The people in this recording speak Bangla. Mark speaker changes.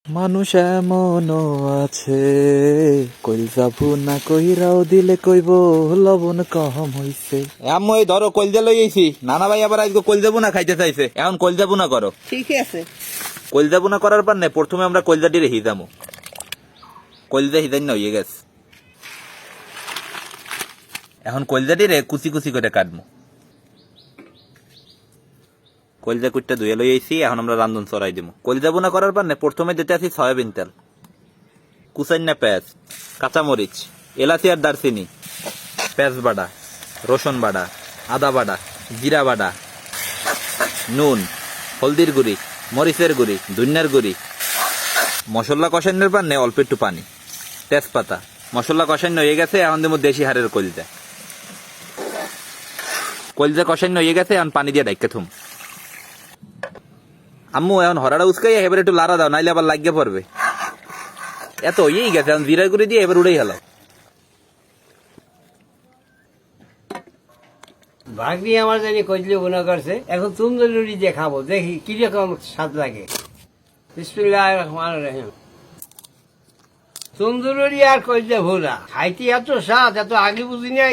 Speaker 1: মানুষ এমনও আছে কইলজা ভুনা কইরাও দিলে কইব লবণ কম হইছে।
Speaker 2: আম্মু এই ধরো কলজা লই আইছি, নানা ভাই আবার আজকে কলজা বুনা খাইতে চাইছে, এখন কলজা বুনা করো।
Speaker 3: ঠিক আছে।
Speaker 2: কলজা বুনা করার পর নেই প্রথমে আমরা কলজাটি হিজামো, কলজা হিজাই না হয়ে গেছে। এখন কলজাটি কুচি কুচি করে কাটবো। কলজা কুটটা ধুয়ে লই আইছি, এখন আমরা রান্ধন চড়াই দিব। কলজা বুনা করার পর প্রথমে দিতে আছি সয়াবিন তেল, কুচাইনা পেঁয়াজ, কাঁচামরিচ, এলাচি আর দারচিনি, পেঁয়াজ বাটা, রসুন বাটা, আদা বাটা, জিরা বাটা, নুন, হলদির গুঁড়ি, মরিচের গুঁড়ি, ধনিয়ার গুঁড়ি। মশলা কষানোর পর অল্প একটু পানি, তেজপাতা। মশলা কষানো হয়ে গেছে, এখন দেবো দেশি হাড়ের কলজা। কলজা কষানো হয়ে গেছে, এখন পানি দিয়ে ডাইকে থুম। আম্মু এখন হরাটা উস্কাই এবার একটু লাড়া দাও, নাইলে আবার লাগিয়ে পড়বে। এত হয়েই গেছে, এখন জিরার গুঁড়ি দিয়ে এবার উড়েই হলো।
Speaker 4: ভাগ্নি আমার জানি কইলে গুণা করছে, এখন তন্দুরি দিয়ে খাবো, দেখি কিরকম স্বাদ লাগে। বিসমিল্লাহির রহমানির রহিম। তন্দুরি আর কইলে ভুনা খাইতে এত স্বাদ, এত আগে বুঝি নাই।